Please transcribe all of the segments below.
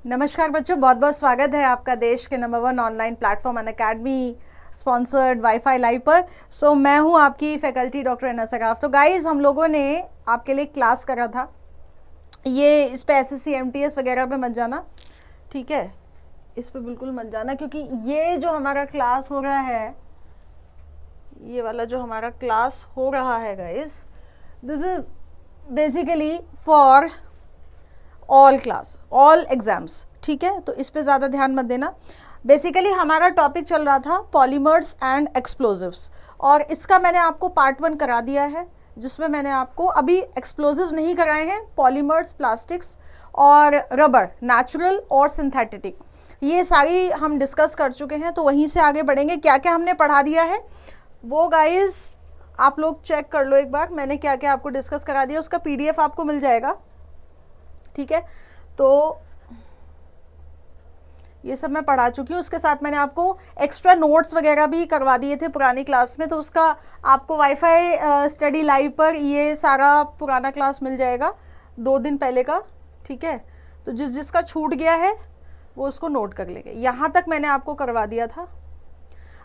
नमस्कार बच्चों, बहुत बहुत स्वागत है आपका देश के number 1 online platform Unacademy sponsored wifi live पर। सो मैं हूं आपकी फैकल्टी डॉक्टर एना सराफ। तो गाइस, हम लोगों ने आपके लिए क्लास करा था। ये इस पे एसएससी एमटीएस वगैरह पे मत जाना, ठीक है? इस पे बिल्कुल मत जाना, क्योंकि ये जो हमारा क्लास हो रहा है, ये वाला जो हमारा क्लास हो रहा है guys, this is basically for all class, all exams, ठीक है? तो इस पे ज़्यादा ध्यान मत देना। बेसिकली हमारा टॉपिक चल रहा था पॉलीमर्स एंड एक्सप्लोजिव्स, और इसका मैंने आपको पार्ट 1 करा दिया है, जिसमें मैंने आपको अभी एक्सप्लोजिव्स नहीं कराए हैं। पॉलीमर्स, प्लास्टिक्स और रबर, नेचुरल और सिंथेटिक, ये सारी हम डिस्कस कर चुके हैं। तो वहीं से आगे बढ़ेंगे। क्या क्या हमने पढ़ा दिया है वो गाइस आप लोग चेक कर लो एक बार, मैंने क्या क्या आपको डिस्कस करा दिया, उसका PDF आपको मिल जाएगा, ठीक है? तो ये सब मैं पढ़ा चुकी हूँ। उसके साथ मैंने आपको एक्स्ट्रा नोट्स वगैरह भी करवा दिए थे पुरानी क्लास में, तो उसका आपको वाईफाई स्टडी लाइव पर ये सारा पुराना क्लास मिल जाएगा 2 दिन पहले का, ठीक है? तो जिसका छूट गया है वो उसको नोट कर लेंगे। यहाँ तक मैंने आपको करवा दिया था।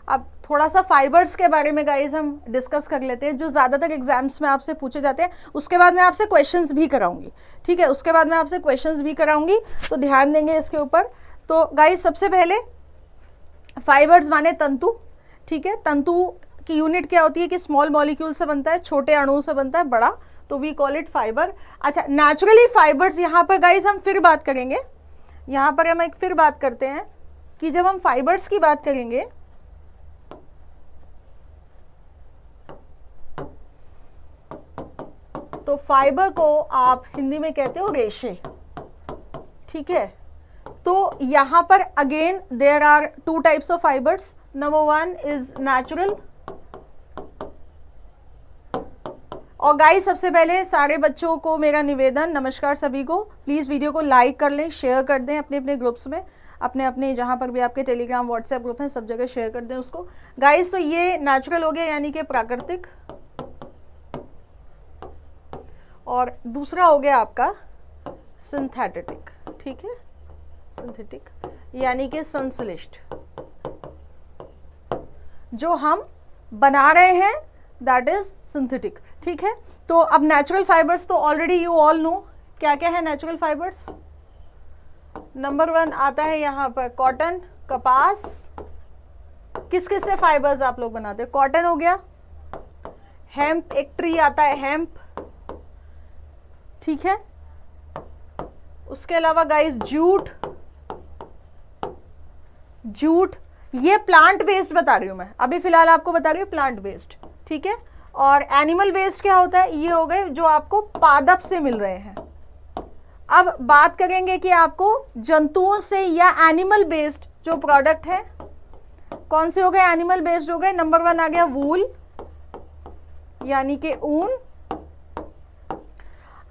अब थोड़ा सा फाइबर्स के बारे में गाइस हम डिस्कस कर लेते हैं, जो ज़्यादातर एग्जाम्स में आपसे पूछे जाते हैं। उसके बाद मैं आपसे क्वेश्चंस भी कराऊंगी, ठीक है? उसके बाद मैं आपसे क्वेश्चंस भी कराऊंगी, तो ध्यान देंगे इसके ऊपर। तो गाइस, सबसे पहले फाइबर्स माने तंतु, ठीक है? तंतु की यूनिट क्या होती है कि स्मॉल मॉलिक्यूल से बनता है, छोटे अणु से बनता है, बड़ा, तो वी कॉल इट फाइबर। अच्छा, नेचुरली फाइबर्स, यहाँ पर गाइस हम फिर बात करेंगे। यहाँ पर हम एक फिर बात करते हैं कि जब हम फाइबर्स की बात करेंगे तो फाइबर को आप हिंदी में कहते हो रेशे, ठीक है? तो यहाँ पर again there are 2 types of fibres. Number 1 is natural. और गाइस, सबसे पहले सारे बच्चों को मेरा निवेदन, नमस्कार सभी को, प्लीज़ वीडियो को लाइक कर लें, शेयर कर दें अपने अपने ग्रुप्स में, अपने अपने जहाँ पर भी आपके टेलीग्राम व्हाट्सएप ग्रुप हैं, सब जगह शेयर कर दें उसको गाइस। तो ये नेचुरल हो गया, यानी कि प्राकृतिक, और दूसरा हो गया आपका सिंथेटिक, ठीक है? सिंथेटिक यानी कि संश्लिष्ट, जो हम बना रहे हैं, दैट इज सिंथेटिक, ठीक है? तो अब नेचुरल फाइबर्स तो ऑलरेडी यू ऑल नो क्या क्या है नेचुरल फाइबर्स। नंबर 1 आता है यहाँ पर कॉटन, कपास। किस किस से फाइबर्स आप लोग बनाते हैं? कॉटन हो गया, हेम्प, एक ट्री आता है हेम्प, ठीक है? उसके अलावा गाइस जूट, जूट ये प्लांट बेस्ड बता रही हूं मैं, अभी फिलहाल आपको बता रही हूँ प्लांट बेस्ड, ठीक है? और एनिमल बेस्ड क्या होता है? ये हो गए जो आपको पादप से मिल रहे हैं। अब बात करेंगे कि आपको जंतुओं से या एनिमल बेस्ड जो प्रोडक्ट है कौन से हो गए? एनिमल बेस्ड हो गए। नंबर 1 आ गया वूल, यानी कि ऊन।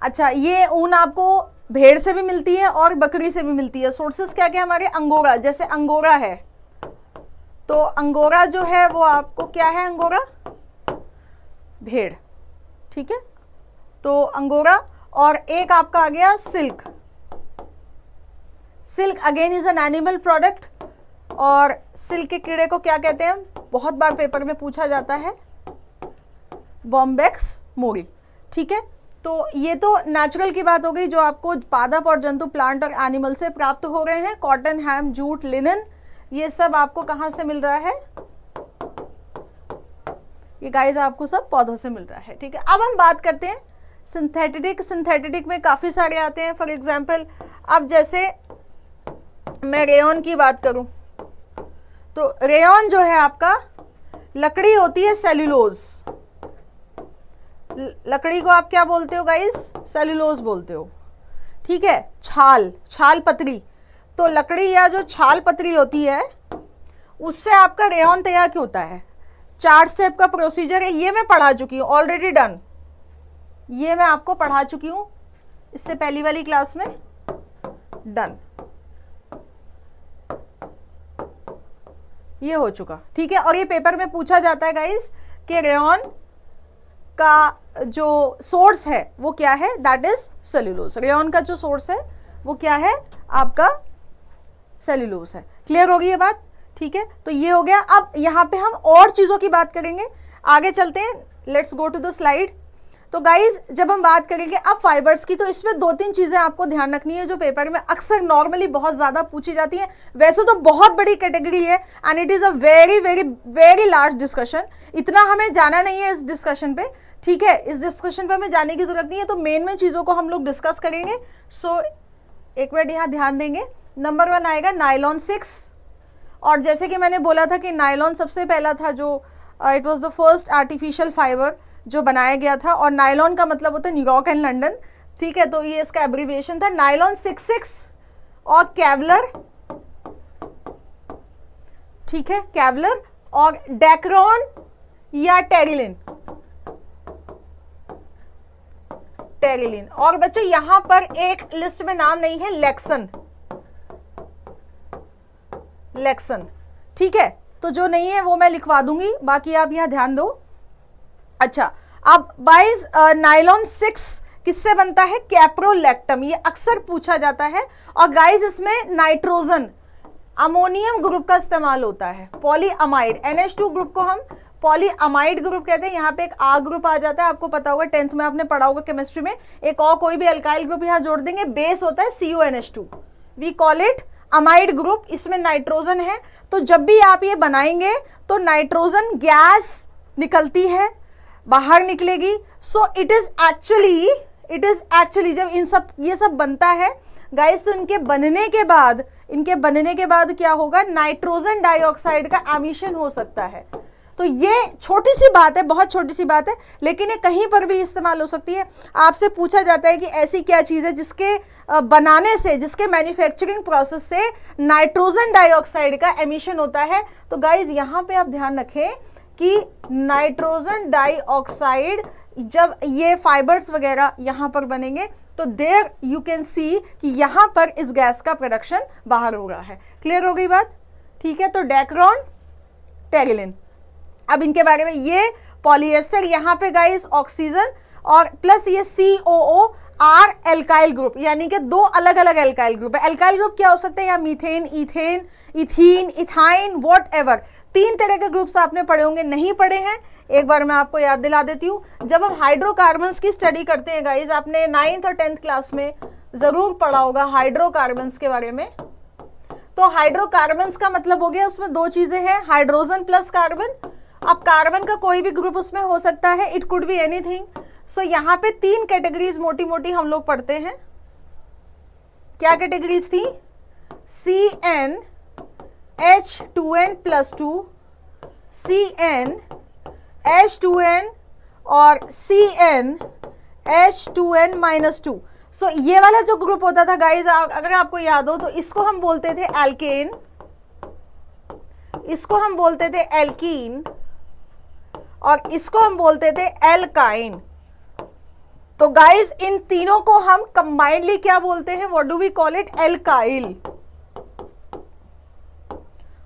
अच्छा, ये ऊन आपको भेड़ से भी मिलती है और बकरी से भी मिलती है। सोर्सेस क्या क्या हमारे? अंगोरा, जैसे अंगोरा है, तो अंगोरा जो है वो आपको क्या है? अंगोरा भेड़, ठीक है? तो अंगोरा। और एक आपका आ गया silk. Silk again is an animal product, और सिल्क के कीड़े को क्या कहते हैं? बहुत बार पेपर में पूछा जाता है, बॉम्बेक्स मोरी, ठीक है? तो ये तो नेचुरल की बात हो गई, जो आपको पादप और जंतु, प्लांट और एनिमल से प्राप्त हो रहे हैं। कॉटन, हैम, जूट, लिनन, ये सब आपको कहाँ से मिल रहा है? ये गाइस आपको सब पौधों से मिल रहा है, ठीक है? अब हम बात करते हैं सिंथेटिक। सिंथेटिक में काफ़ी सारे आते हैं। फॉर एग्जाम्पल, अब जैसे मैं रेयन की बात करूं, तो रेयन जो है आपका लकड़ी होती है, सेल्यूलोज। लकड़ी को आप क्या बोलते हो गाइस? सेल्यूलोज बोलते हो, ठीक है? छाल, छाल पतरी, तो लकड़ी या जो छाल पतरी होती है उससे आपका रेयन तैयार होता है। 4 स्टेप का प्रोसीजर है, ये मैं पढ़ा चुकी हूँ, ऑलरेडी डन। ये मैं आपको पढ़ा चुकी हूँ इससे पहली वाली क्लास में, डन, ये हो चुका, ठीक है? और ये पेपर में पूछा जाता है गाइस कि रेयन का जो सोर्स है वो क्या है? That is cellulose. रेयन का जो सोर्स है वो क्या है? आपका सेल्यूलोज है। क्लियर होगी ये बात? ठीक है, तो ये हो गया। अब यहाँ पे हम और चीज़ों की बात करेंगे, आगे चलते हैं, let's go to the slide. तो गाइज जब हम बात करेंगे अब फाइबर्स की, तो इसमें 2-3 चीज़ें आपको ध्यान रखनी है जो पेपर में अक्सर नॉर्मली बहुत ज़्यादा पूछी जाती हैं। वैसे तो बहुत बड़ी कैटेगरी है and it is a very very very large discussion, इतना हमें जाना नहीं है इस डिस्कशन पे, ठीक है, इस डिस्कशन पे हमें जाने की जरूरत नहीं है। तो मेन चीज़ों को हम लोग डिस्कस करेंगे। सो एक मिनट यहाँ ध्यान देंगे। नंबर 1 आएगा नायलॉन 6, और जैसे कि मैंने बोला था कि नायलॉन सबसे पहला था जो it was the first artificial fibre जो बनाया गया था, और नायलॉन का मतलब होता है न्यूयॉर्क एंड लंदन, ठीक है, तो ये इसका एब्रीविएशन था। नायलॉन 66 और कैवलर, ठीक है, कैवलर और डेक्रॉन या टेरिलिन, टेरिलिन। और बच्चों यहां पर एक लिस्ट में नाम नहीं है, लेक्सन, लेक्सन, ठीक है, तो जो नहीं है वो मैं लिखवा दूंगी, बाकी आप यहां ध्यान दो। अच्छा, अब बाइज नायलॉन 6 किससे बनता है? कैप्रोलैक्टम, ये अक्सर पूछा जाता है। और गाइज इसमें नाइट्रोजन अमोनियम ग्रुप का इस्तेमाल होता है, पॉलीअमाइड, NH2 ग्रुप को हम पॉलीअमाइड ग्रुप कहते हैं। यहाँ पे एक R ग्रुप आ जाता है, आपको पता होगा 10th में आपने पढ़ा होगा केमिस्ट्री में। एक और कोई भी अल्काइल ग्रुप यहाँ जोड़ देंगे, बेस होता है CONH2, we call it amide group, इसमें नाइट्रोजन है। तो जब भी आप ये बनाएंगे तो नाइट्रोजन गैस निकलती है, बाहर निकलेगी। सो इट इज एक्चुअली जब ये सब बनता है गाइस, तो इनके बनने के बाद क्या होगा? नाइट्रोजन डाइऑक्साइड का एमिशन हो सकता है। तो ये छोटी सी बात है, बहुत छोटी सी बात है, लेकिन ये कहीं पर भी इस्तेमाल हो सकती है। आपसे पूछा जाता है कि ऐसी क्या चीज़ है जिसके बनाने से, जिसके मैन्युफैक्चरिंग प्रोसेस से नाइट्रोजन डाइऑक्साइड का एमिशन होता है। तो गाइज यहाँ पे आप ध्यान रखें कि नाइट्रोजन डाइऑक्साइड, जब ये फाइबर्स वगैरह यहाँ पर बनेंगे तो देयर यू कैन सी कि यहाँ पर इस गैस का प्रोडक्शन बाहर हो रहा है। क्लियर हो गई बात? ठीक है, तो डेक्रॉन, टेरिलिन। अब इनके बारे में, ये पॉलिएस्टर, यहाँ पे गाइस ऑक्सीजन और प्लस ये COOR एल्काइल ग्रुप, यानी कि 2 अलग अलग एल्काइल ग्रुप है। एल्काइल ग्रुप क्या हो सकते हैं? या methane, ethane, ethene, ethyne, what ever, 3 तरह के ग्रुप्स आपने पढ़े होंगे, नहीं पढ़े हैं एक बार मैं आपको याद दिला देती हूँ। जब हम हाइड्रोकार्बन्स की स्टडी करते हैं गाइज, आपने 9th और 10th क्लास में जरूर पढ़ा होगा हाइड्रोकार्बन्स के बारे में। तो हाइड्रोकार्बन्स का मतलब हो गया, उसमें 2 चीजें हैं, हाइड्रोजन प्लस कार्बन। अब कार्बन का कोई भी ग्रुप उसमें हो सकता है, इट कुड बी एनीथिंग। सो यहाँ पे 3 कैटेगरीज मोटी मोटी हम लोग पढ़ते हैं। क्या कैटेगरीज थी? CN H2n+2, CN H2n और CN H2n-2। सो ये वाला जो ग्रुप होता था गाइज, अगर आपको याद हो तो इसको हम बोलते थे एल्केन, इसको हम बोलते थे एल्कीन और इसको हम बोलते थे एल्काइन। तो गाइज इन तीनों को हम कंबाइंडली क्या बोलते हैं? What do we call it? Alkyl.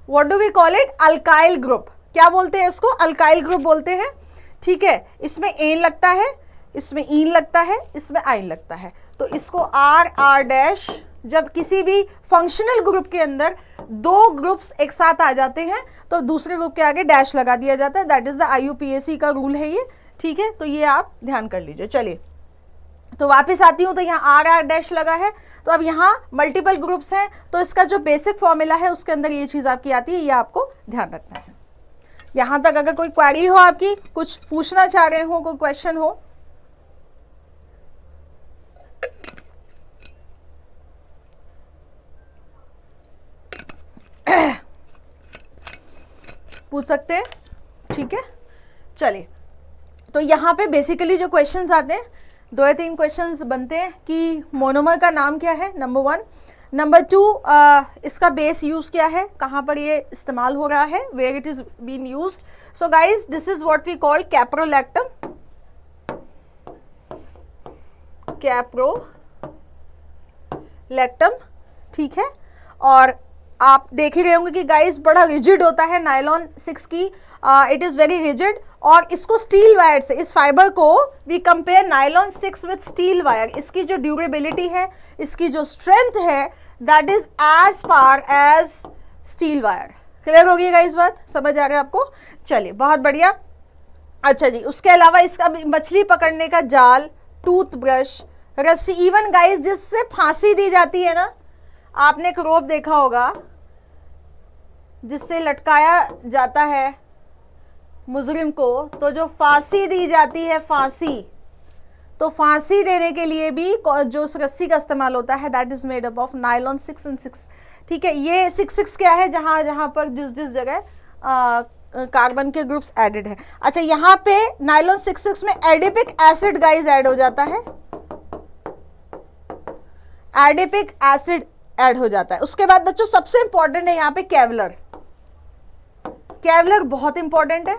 What do we call it? Alkyl group. क्या बोलते हैं इसको? अल्काइल ग्रुप बोलते हैं। ठीक है, इसमें एन लगता है, इसमें ईन लगता है, इसमें आइन लगता है। तो इसको R जब किसी भी फंक्शनल ग्रुप के अंदर 2 ग्रुप्स एक साथ आ जाते हैं तो दूसरे ग्रुप के आगे डैश लगा दिया जाता है। दैट इज द IUPAC का रूल है ये। ठीक है, तो ये आप ध्यान कर लीजिए। चलिए तो वापस आती हूँ, तो यहाँ R लगा है। तो अब यहाँ मल्टीपल ग्रुप्स हैं, तो इसका जो बेसिक फॉर्मूला है उसके अंदर ये चीज़ आपकी आती है, ये आपको ध्यान रखना है। यहाँ तक अगर कोई क्वेरी हो, आपकी कुछ पूछना चाह रहे हो, कोई क्वेश्चन हो? पूछ सकते हैं, ठीक है। चलिए, तो यहाँ पे बेसिकली जो क्वेश्चंस आते हैं, 2 या 3 क्वेश्चंस बनते हैं कि मोनोमर का नाम क्या है, नंबर 1। नंबर 2, इसका बेस यूज क्या है, कहाँ पर ये इस्तेमाल हो रहा है, where it is been used. So guys this is what we call caprolactam, caprolactam, ठीक है। और आप देख ही रहे होंगे कि गाइस बड़ा रिजिड होता है नायलॉन 6 की, इट इज़ वेरी रिजिड। और इसको स्टील वायर से, इस फाइबर को we compare nylon 6 with steel wire, इसकी जो ड्यूरेबिलिटी है, इसकी जो स्ट्रेंथ है, that is as far as steel wire. Clear हो गई गाइस बात, समझ आ रहा है आपको? चलिए बहुत बढ़िया। अच्छा जी, उसके अलावा इसका मछली पकड़ने का जाल, टूथब्रश, रस्सी, इवन गाइस जिससे फांसी दी जाती है ना, आपने एक रोप देखा होगा जिससे लटकाया जाता है मुजरिम को, तो जो फांसी दी जाती है, फांसी, तो फांसी देने के लिए भी जो उस रस्सी का इस्तेमाल होता है, that is made up of nylon 6 and 6। ठीक है, ये 6 क्या है, जहां जहां पर जिस जिस जगह कार्बन के ग्रुप्स एडेड है। अच्छा, यहाँ पे नायलॉन 6 में एडिपिक एसिड गाइस ऐड हो जाता है, एडिपिक एसिड ऐड हो जाता है। उसके बाद बच्चों सबसे इंपॉर्टेंट है यहाँ पे केवलर। केवलर बहुत इंपॉर्टेंट है।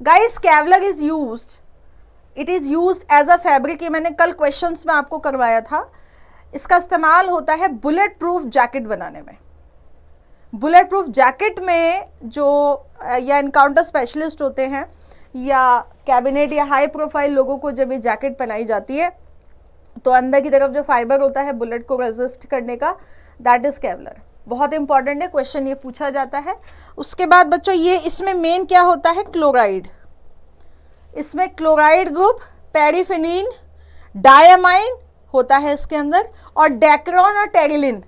Guys Kevlar is used, it is used as a fabric. ये मैंने कल क्वेश्चंस में आपको करवाया था। इसका इस्तेमाल होता है बुलेट प्रूफ जैकेट बनाने में। बुलेट प्रूफ जैकेट में जो या इनकाउंटर स्पेशलिस्ट होते हैं या कैबिनेट या हाई प्रोफाइल लोगों को जब ये जैकेट पहनाई जाती है, तो अंदर की तरफ जो फाइबर होता है बुलेट को रेजिस्ट करने का, दैट इज केवलर। बहुत इंपॉर्टेंट है, क्वेश्चन ये पूछा जाता है। उसके बाद बच्चों ये इसमें मेन क्या होता है, क्लोराइड। इसमें क्लोराइड ग्रुप, पैरीफेनिन, डायमाइन होता है इसके अंदर, और डेक्रोन और टेरिलिन।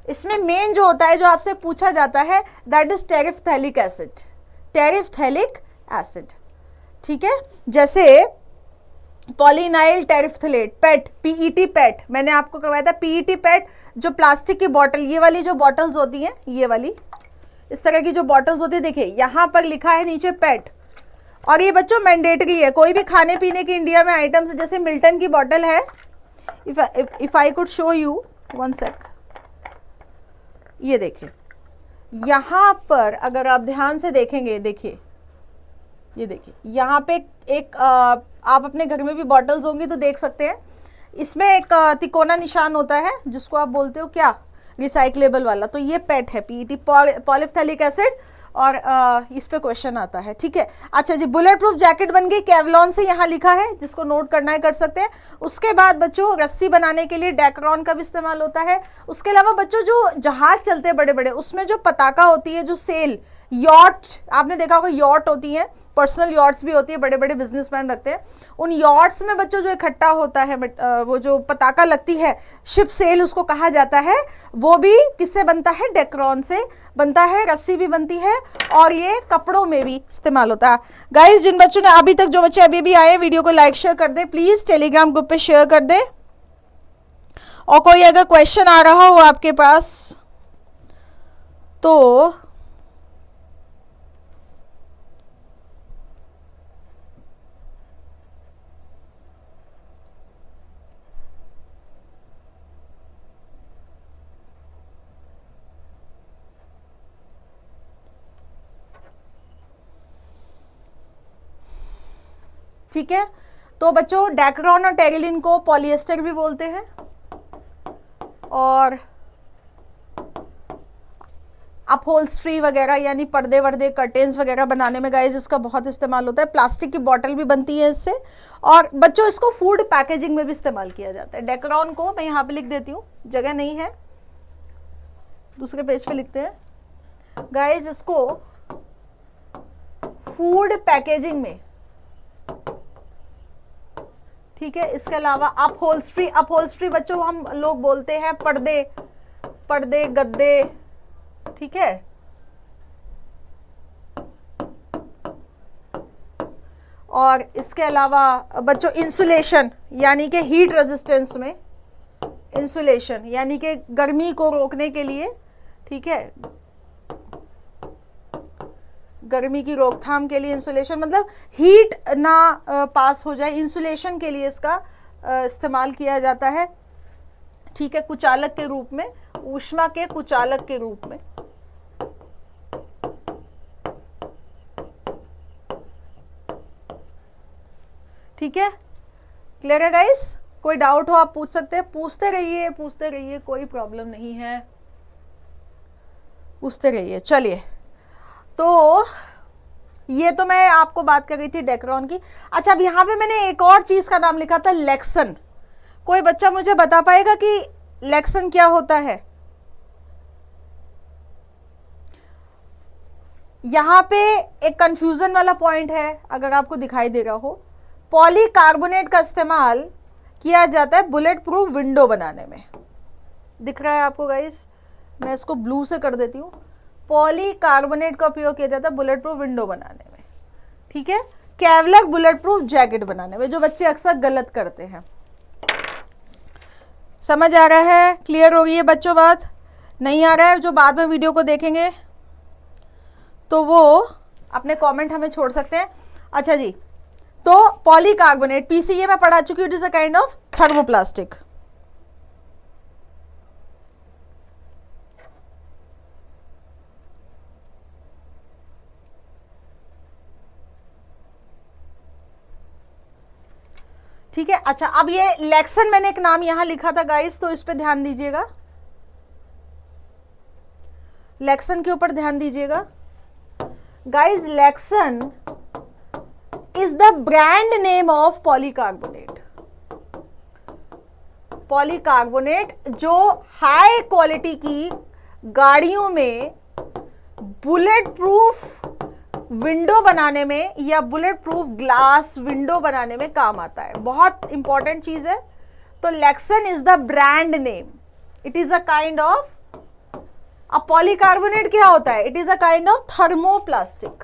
इसमें मेन जो होता है, जो आपसे पूछा जाता है, दैट इज टेरिफ्थैलिक एसिड, टेरिफ्थैलिक एसिड। ठीक है, जैसे पॉलीनाइल टेरिफ्थलेट, पेट, पीईटी पेट, मैंने आपको करवाया था पीईटी पेट। जो प्लास्टिक की बॉटल, ये वाली जो बॉटल्स होती हैं, ये वाली इस तरह की जो बॉटल्स होती है, देखिए यहाँ पर लिखा है नीचे पेट, और ये बच्चों मैंडेटरी है। कोई भी खाने पीने की इंडिया में आइटम्स, जैसे मिल्टन की बॉटल है, if I could show you one sec, ये देखिए यहाँ पर अगर आप ध्यान से देखेंगे, देखिए ये देखिए यहाँ पे एक आप अपने घर में भी बॉटल्स होंगी तो देख सकते हैं, इसमें एक तिकोना निशान होता है जिसको आप बोलते हो क्या, रिसाइक्लेबल वाला। तो ये पेट है, पीईटी, पॉलीफ्थैलिक एसिड, और इस पे क्वेश्चन आता है। ठीक है, अच्छा जी, बुलेट प्रूफ जैकेट बन गई, केवलॉन से यहाँ लिखा है, जिसको नोट करना है कर सकते हैं। उसके बाद बच्चों रस्सी बनाने के लिए डेक्रोन का भी इस्तेमाल होता है। उसके अलावा बच्चों जो जहाज चलते हैं बड़े बड़े, उसमें जो पताका होती है, जो सेल, यॉट, आपने देखा होगा यॉट होती हैं, पर्सनल यॉट्स भी होती है, बड़े बड़े बिजनेसमैन रखते हैं। उन यॉट्स में बच्चों जो इकट्ठा होता है, वो जो पताका लगती है, शिप सेल उसको कहा जाता है, वो भी किससे बनता है, डेक्रोन से बनता है। रस्सी भी बनती है, और ये कपड़ों में भी इस्तेमाल होता है। गाइस, जिन बच्चों ने अभी तक, जो बच्चे अभी भी आए, वीडियो को लाइक शेयर कर दें प्लीज, टेलीग्राम ग्रुप पे शेयर कर दें। और कोई अगर क्वेश्चन आ रहा हो आपके पास तो ठीक है। तो बच्चों डेक्रोन और टेरिलिन को पॉलिएस्टर भी बोलते हैं, और अपहोल्स्ट्री वगैरह यानी पर्दे वर्दे, कर्टेन्स वगैरह बनाने में गाइस इसका बहुत इस्तेमाल होता है। प्लास्टिक की बोतल भी बनती है इससे, और बच्चों इसको फूड पैकेजिंग में भी इस्तेमाल किया जाता है। डेक्रोन को मैं यहाँ पे लिख देती हूँ, जगह नहीं है, दूसरे पेज पे लिखते हैं गाइस, इसको फूड पैकेजिंग में, ठीक है। इसके अलावा अपहोल्स्ट्री, अपहोल्स्ट्री बच्चों हम लोग बोलते हैं पर्दे, पर्दे, गद्दे, ठीक है। और इसके अलावा बच्चों इंसुलेशन, यानी कि हीट रेजिस्टेंस में, इंसुलेशन यानी कि गर्मी को रोकने के लिए, ठीक है, गर्मी की रोकथाम के लिए इंसुलेशन, मतलब हीट ना पास हो जाए, इंसुलेशन के लिए इसका इस्तेमाल किया जाता है। ठीक है, कुचालक के रूप में, ऊष्मा के कुचालक के रूप में। ठीक है, क्लियर है गाइस? कोई डाउट हो आप पूछ सकते हैं, पूछते रहिए, कोई प्रॉब्लम नहीं है, पूछते रहिए। चलिए, तो ये तो मैं आपको बात कर रही थी डेक्रोन की। अच्छा, अब यहाँ पे मैंने एक और चीज का नाम लिखा था, लेक्सन। कोई बच्चा मुझे बता पाएगा कि लेक्सन क्या होता है? यहां पे एक कंफ्यूजन वाला पॉइंट है, अगर आपको दिखाई दे रहा हो। पॉलीकार्बोनेट का इस्तेमाल किया जाता है बुलेट प्रूफ विंडो बनाने में। दिख रहा है आपको गाइस? मैं इसको ब्लू से कर देती हूँ। पॉलीकार्बोनेट का उपयोग किया जाता है बुलेट प्रूफ विंडो बनाने में, ठीक है? केवलर बुलेट प्रूफ जैकेट बनाने में, जो बच्चे अक्सर गलत करते हैं। समझ आ रहा है? क्लियर हो गई है बच्चों बात? नहीं आ रहा है, जो बाद में वीडियो को देखेंगे तो वो अपने कमेंट हमें छोड़ सकते हैं। अच्छा जी, तो पॉलीकार्बोनेट, पीसीए में पढ़ा चुकी हूँ, it is a kind of thermoplastic. ठीक है। अच्छा, अब ये लेक्सन, मैंने एक नाम यहां लिखा था गाइस, तो इस पे ध्यान दीजिएगा, लेक्सन के ऊपर ध्यान दीजिएगा guys. Luxon is the brand name of polycarbonate. Polycarbonate जो हाई क्वालिटी की गाड़ियों में बुलेट प्रूफ विंडो बनाने में या बुलेट प्रूफ ग्लास विंडो बनाने में काम आता है। बहुत इंपॉर्टेंट चीज है। तो Luxon is the brand name, it is a kind of, अब पॉलीकार्बोनेट क्या होता है? It is a kind of thermoplastic.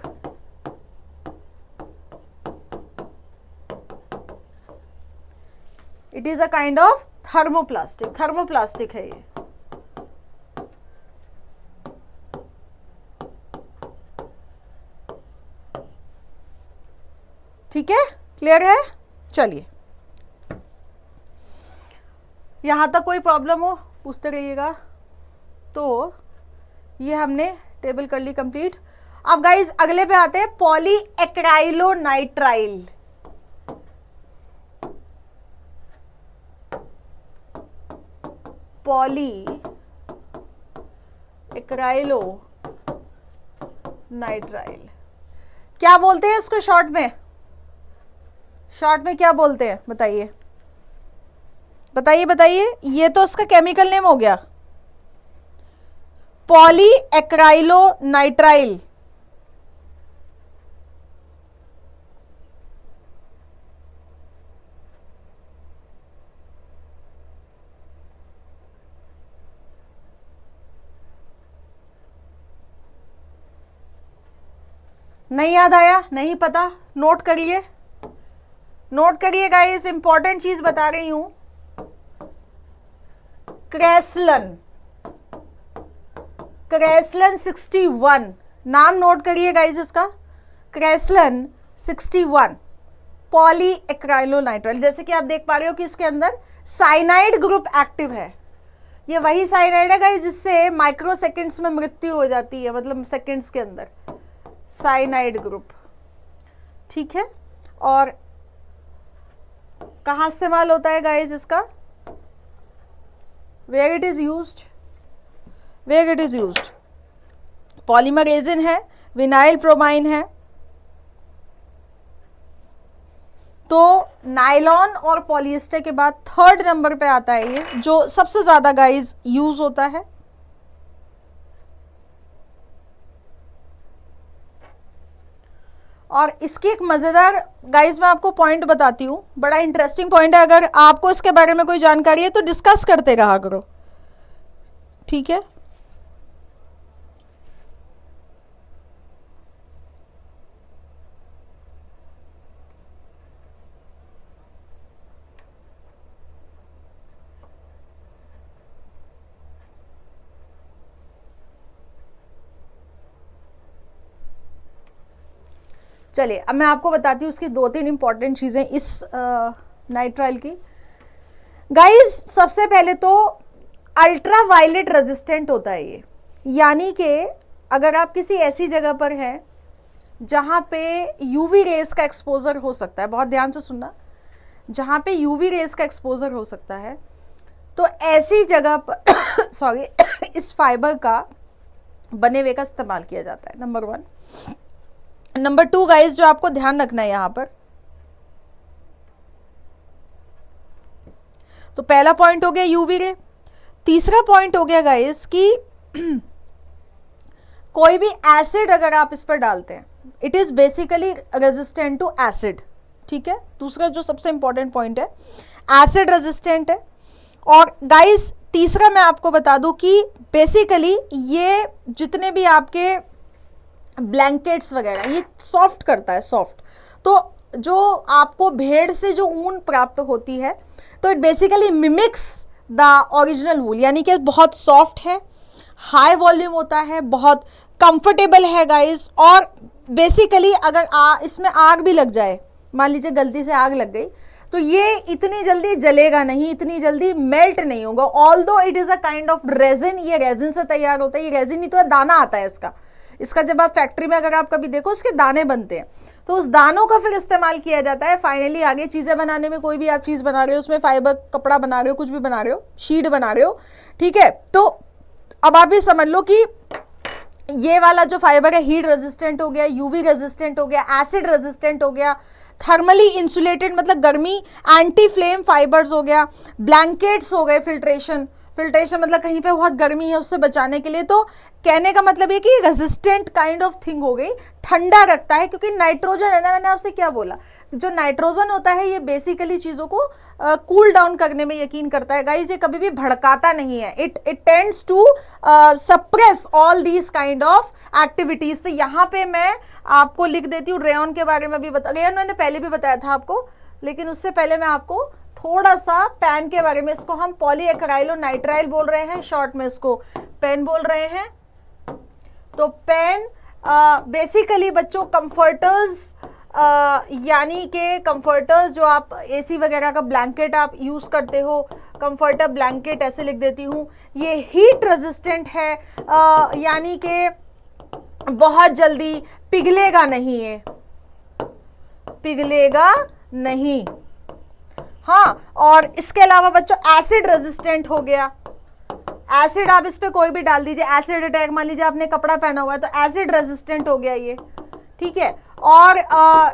It is a kind of thermoplastic, thermoplastic है ये। ठीक है, क्लियर है? चलिए, यहां तक कोई प्रॉब्लम हो पूछते रहिएगा। तो ये हमने टेबल कर ली कंप्लीट। अब गाइस अगले पे आते हैं, पॉली एक्राइलोनाइट्राइल। पॉली एक्राइलोनाइट्राइल क्या बोलते हैं इसको शॉर्ट में? शॉर्ट में क्या बोलते हैं बताइए, बताइए बताइए। ये तो इसका केमिकल नेम हो गया, पॉली एक्राइलोनाइट्राइल। नहीं याद आया? नहीं पता? नोट करिए, नोट करिए गाइस, इंपॉर्टेंट चीज बता रही हूं। क्रेसलन, क्रेसलन 61, नाम नोट करिए गाइस इसका, क्रेसलन 61 पॉली एक्राइलोनाइट्राइल। जैसे कि आप देख पा रहे हो कि इसके अंदर साइनाइड ग्रुप एक्टिव है। ये वही साइनाइड है गाइस जिससे माइक्रो सेकेंड्स में मृत्यु हो जाती है, मतलब सेकेंड्स के अंदर, साइनाइड ग्रुप। ठीक है, और कहाँ इस्तेमाल होता है गाइस इसका? Where it is used, where it is used, polymer resin है, विनाइल प्रोमाइन है। तो नायलॉन और पॉलिएस्टर के बाद थर्ड नंबर पे आता है ये, जो सबसे ज्यादा गाइस यूज होता है। और इसकी एक मजेदार गाइस मैं आपको पॉइंट बताती हूँ, बड़ा इंटरेस्टिंग पॉइंट है। अगर आपको इसके बारे में कोई जानकारी है तो डिस्कस करते रहा करो, ठीक है? चलिए, अब मैं आपको बताती हूँ उसकी 2-3 इंपॉर्टेंट चीज़ें इस नाइट्राइल की। गाइस सबसे पहले तो अल्ट्रा वायलेट रेजिस्टेंट होता है ये, यानी कि अगर आप किसी ऐसी जगह पर हैं जहाँ पे यूवी रेस का एक्सपोजर हो सकता है, बहुत ध्यान से सुनना, जहाँ पे यूवी रेस का एक्सपोजर हो सकता है, तो ऐसी जगह पर सॉरी इस फाइबर का बने हुए का इस्तेमाल किया जाता है, नंबर 1। नंबर 2 गाइस, जो आपको ध्यान रखना है यहाँ पर, तो पहला पॉइंट हो गया यूवी रे। तीसरा पॉइंट हो गया गाइस कि कोई भी एसिड अगर आप इस पर डालते हैं, it is basically resistant to acid, ठीक है। दूसरा जो सबसे इंपॉर्टेंट पॉइंट है, एसिड रेजिस्टेंट है। और गाइस तीसरा मैं आपको बता दूं कि बेसिकली ये जितने भी आपके ब्लैंकेट्स वगैरह ये सॉफ्ट करता है, सॉफ्ट। तो जो आपको भेड़ से जो ऊन प्राप्त होती है, तो it basically mimics the original wool, यानी कि बहुत सॉफ्ट है, हाई वॉल्यूम होता है, बहुत कंफर्टेबल है गाइस। और बेसिकली अगर इसमें आग भी लग जाए, मान लीजिए गलती से आग लग गई, तो ये इतनी जल्दी जलेगा नहीं, इतनी जल्दी मेल्ट नहीं होगा। Although it is a kind of resin, ये रेजिन से तैयार होता है। ये रेजिन नहीं तो दाना आता है इसका जब आप फैक्ट्री में अगर आप कभी देखो इसके दाने बनते हैं, तो उस दानों का फिर इस्तेमाल किया जाता है फाइनली आगे चीज़ें बनाने में। कोई भी आप चीज़ बना रहे हो, उसमें फाइबर कपड़ा बना रहे हो, कुछ भी बना रहे हो, शीट बना रहे हो, ठीक है। तो अब आप भी समझ लो कि ये वाला जो फाइबर है हीट रेजिस्टेंट हो गया, यूवी रेजिस्टेंट हो गया, एसिड रेजिस्टेंट हो गया, थर्मली इंसुलेटेड मतलब गर्मी, एंटी फ्लेम फाइबर्स हो गया, ब्लैंकेट्स हो गए, फिल्ट्रेशन मतलब कहीं पे बहुत गर्मी है उससे बचाने के लिए। तो कहने का मतलब ये कि रेजिस्टेंट काइंड ऑफ थिंग हो गई, ठंडा रखता है, क्योंकि नाइट्रोजन है ना, मैंने आपसे क्या बोला, जो नाइट्रोजन होता है ये बेसिकली चीज़ों को कूल डाउन करने में यकीन करता है गाइस। ये कभी भी भड़काता नहीं है, it tends to suppress all these kind of activities. तो यहाँ पे मैं आपको लिख देती हूँ, रेयन के बारे में भी रेयन मैंने पहले भी बताया था आपको, लेकिन उससे पहले मैं आपको थोड़ा सा पैन के बारे में, इसको हम पॉलीएक्राइलो नाइट्राइल बोल रहे हैं, शॉर्ट में इसको पेन बोल रहे हैं। तो पेन बेसिकली बच्चों कंफर्टर्स, यानी कि कंफर्टर्स जो आप एसी वगैरह का ब्लैंकेट आप यूज़ करते हो, कंफर्टर ब्लैंकेट ऐसे लिख देती हूँ। ये हीट रेजिस्टेंट है, यानी कि बहुत जल्दी पिघलेगा नहीं, है पिघलेगा नहीं। हाँ, और इसके अलावा बच्चों एसिड रेजिस्टेंट हो गया। एसिड आप इस पे कोई भी डाल दीजिए, एसिड अटैक, मान लीजिए आपने कपड़ा पहना हुआ है तो एसिड रेजिस्टेंट हो गया ये, ठीक है। और